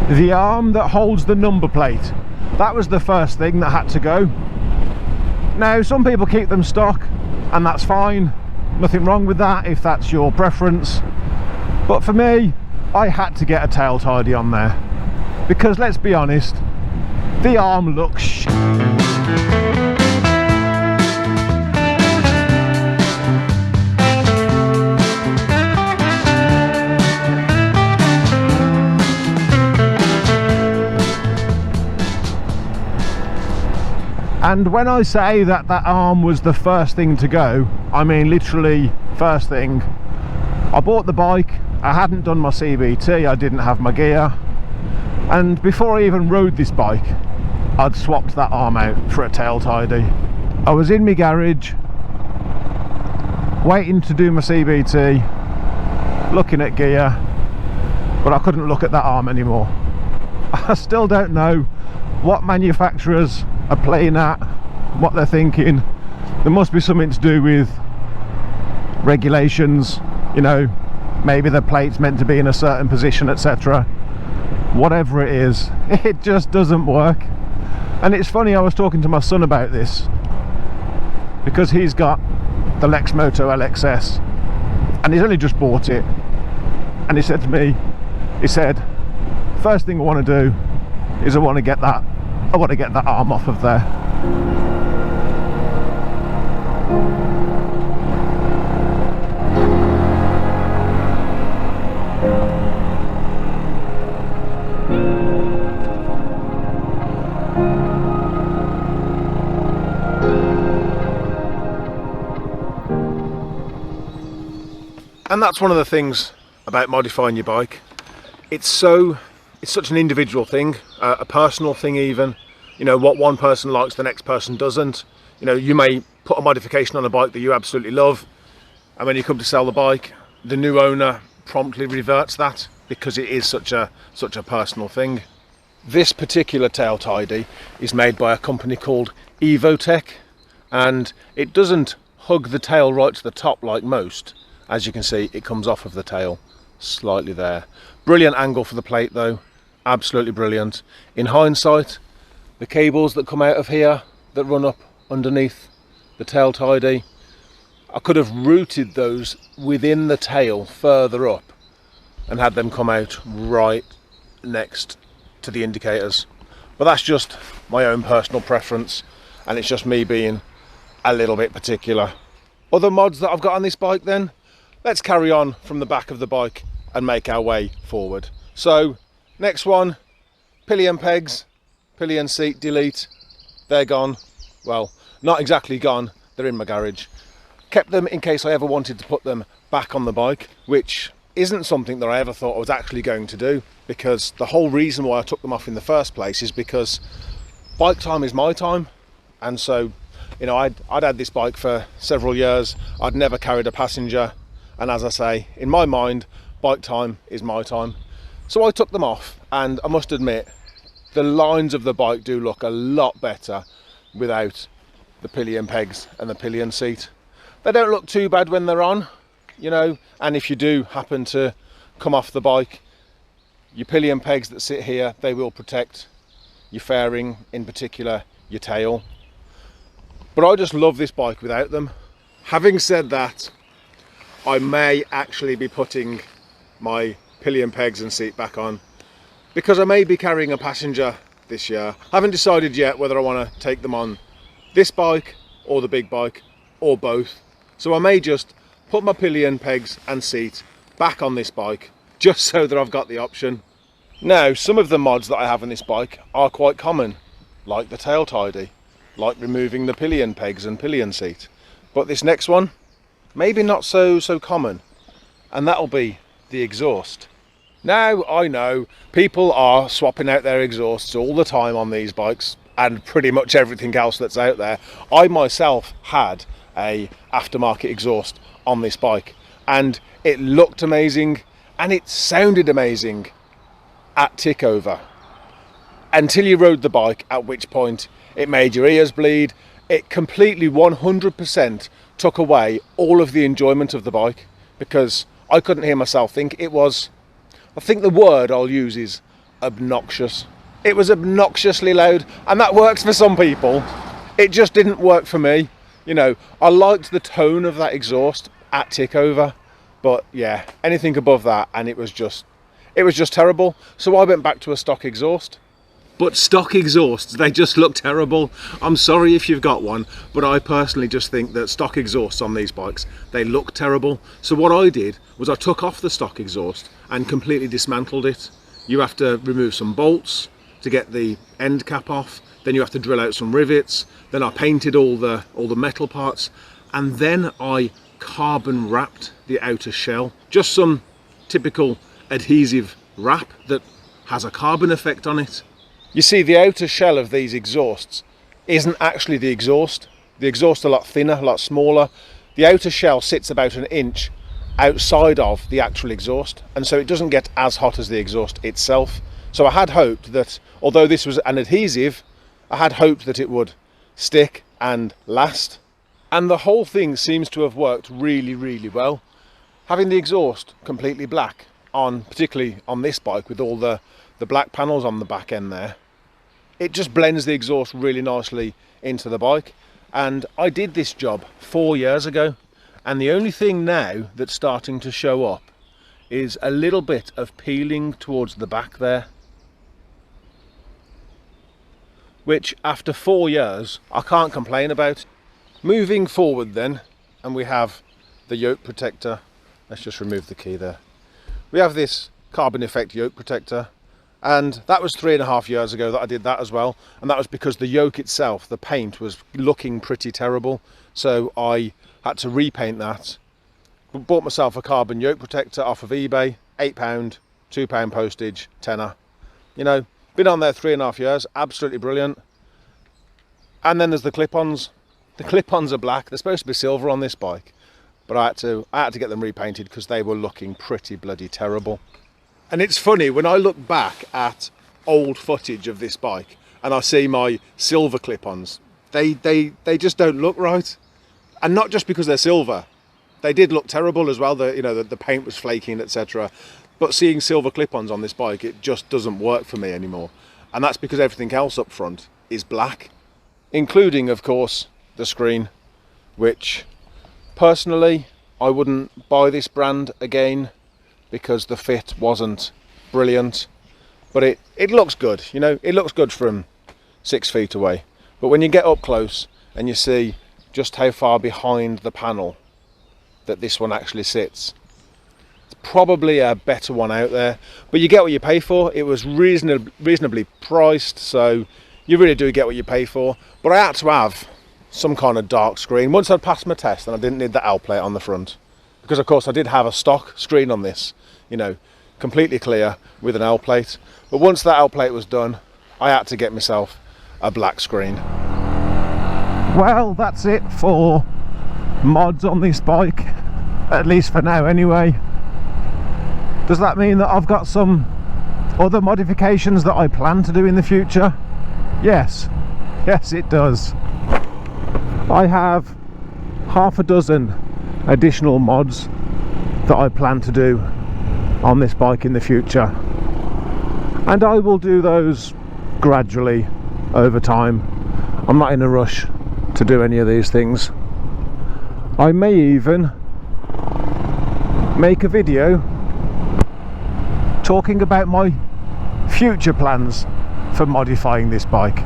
The arm that holds the number plate, that was the first thing that had to go. Now some people keep them stock and that's fine, nothing wrong with that if that's your preference, but for me I had to get a tail tidy on there, because let's be honest, the arm looks shit. And when I say that that arm was the first thing to go, I mean literally first thing. I bought the bike, I hadn't done my CBT, I didn't have my gear, and before I even rode this bike I'd swapped that arm out for a tail tidy. I was in my garage waiting to do my CBT, looking at gear, but I couldn't look at that arm anymore. I still don't know what manufacturers are playing at, what they're thinking. There must be something to do with regulations, you know, maybe the plate's meant to be in a certain position, etc. Whatever it is, it just doesn't work. And it's funny, I was talking to my son about this because he's got the Lexmoto LXS and he's only just bought it, and he said to me, he said, first thing I want to do is I want to get that arm off of there. And that's one of the things about modifying your bike. It's such an individual thing, a personal thing even. You know, what one person likes, the next person doesn't. You know, you may put a modification on a bike that you absolutely love, and when you come to sell the bike, the new owner promptly reverts that because it is such a personal thing. This particular tail tidy is made by a company called Evotech, and it doesn't hug the tail right to the top like most. As you can see, it comes off of the tail slightly there. Brilliant angle for the plate though, absolutely brilliant. In hindsight, the cables that come out of here that run up underneath the tail tidy, I could have routed those within the tail further up and had them come out right next to the indicators. But that's just my own personal preference, and it's just me being a little bit particular. Other mods that I've got on this bike then, let's carry on from the back of the bike and make our way forward. So next one, pillion pegs, pillion seat delete. They're gone. Well, not exactly gone, they're in my garage. Kept them in case I ever wanted to put them back on the bike, which isn't something that I ever thought I was actually going to do, because the whole reason why I took them off in the first place is because bike time is my time. And so, you know, I'd had this bike for several years, I'd never carried a passenger, and as I say, in my mind, bike time is my time. So I took them off, and I must admit, the lines of the bike do look a lot better without the pillion pegs and the pillion seat. They don't look too bad when they're on, you know, and if you do happen to come off the bike, your pillion pegs that sit here, they will protect your fairing, in particular your tail. But I just love this bike without them. Having said that, I may actually be putting my pillion pegs and seat back on, because I may be carrying a passenger this year. I haven't decided yet whether I want to take them on this bike or the big bike or both. So I may just put my pillion pegs and seat back on this bike just so that I've got the option. Now, some of the mods that I have on this bike are quite common, like the tail tidy, like removing the pillion pegs and pillion seat. But this next one, maybe not so common, and that'll be the exhaust. Now, I know people are swapping out their exhausts all the time on these bikes and pretty much everything else that's out there. I myself had a aftermarket exhaust on this bike, and it looked amazing and it sounded amazing at tick over, until you rode the bike, at which point it made your ears bleed. It completely 100% took away all of the enjoyment of the bike, because I couldn't hear myself think. It was, I think the word I'll use is obnoxious. It was obnoxiously loud, and that works for some people. It just didn't work for me. You know, I liked the tone of that exhaust at tickover, but yeah, anything above that and it was just terrible. So I went back to a stock exhaust. But stock exhausts, they just look terrible. I'm sorry if you've got one, but I personally just think that stock exhausts on these bikes, they look terrible. So what I did was I took off the stock exhaust and completely dismantled it. You have to remove some bolts to get the end cap off, then you have to drill out some rivets, then I painted all the metal parts, and then I carbon wrapped the outer shell. Just some typical adhesive wrap that has a carbon effect on it. You see, the outer shell of these exhausts isn't actually the exhaust. The exhaust is a lot thinner, a lot smaller. The outer shell sits about an inch outside of the actual exhaust, and so it doesn't get as hot as the exhaust itself. So I had hoped that, although this was an adhesive, I had hoped that it would stick and last. And the whole thing seems to have worked really, really well. Having the exhaust completely black, particularly on this bike with all the black panels on the back end there, it just blends the exhaust really nicely into the bike. And I did this job 4 years ago, and the only thing now that's starting to show up is a little bit of peeling towards the back there, which after 4 years I can't complain about. Moving forward then, and we have the yoke protector. Let's just remove the key there. We have this carbon effect yoke protector, and that was 3.5 years ago that I did that as well, and that was because the yoke itself, the paint, was looking pretty terrible, so I had to repaint that. Bought myself a carbon yoke protector off of eBay, £8, £2 postage, tenner. You know, been on there 3.5 years, absolutely brilliant. And then there's the clip-ons. The clip-ons are black. They're supposed to be silver on this bike, but I had to get them repainted because they were looking pretty bloody terrible. And it's funny, when I look back at old footage of this bike and I see my silver clip-ons, they just don't look right. And not just because they're silver. They did look terrible as well. The paint was flaking, etc. But seeing silver clip-ons on this bike, it just doesn't work for me anymore. And that's because everything else up front is black, including, of course, the screen, which personally I wouldn't buy this brand again because the fit wasn't brilliant, but it looks good. You know, it looks good from 6 feet away, but when you get up close and you see just how far behind the panel that this one actually sits, it's probably a better one out there, but you get what you pay for. It was reasonably priced, so you really do get what you pay for. But I had to have some kind of dark screen. Once I'd passed my test, and I didn't need the L plate on the front, because of course I did have a stock screen on this, you know, completely clear with an L plate. But once that L plate was done, I had to get myself a black screen. Well, that's it for mods on this bike, at least for now anyway. Does that mean that I've got some other modifications that I plan to do in the future? Yes it does. I have half a dozen additional mods that I plan to do on this bike in the future, and I will do those gradually over time. I'm not in a rush to do any of these things. I may even make a video talking about my future plans for modifying this bike.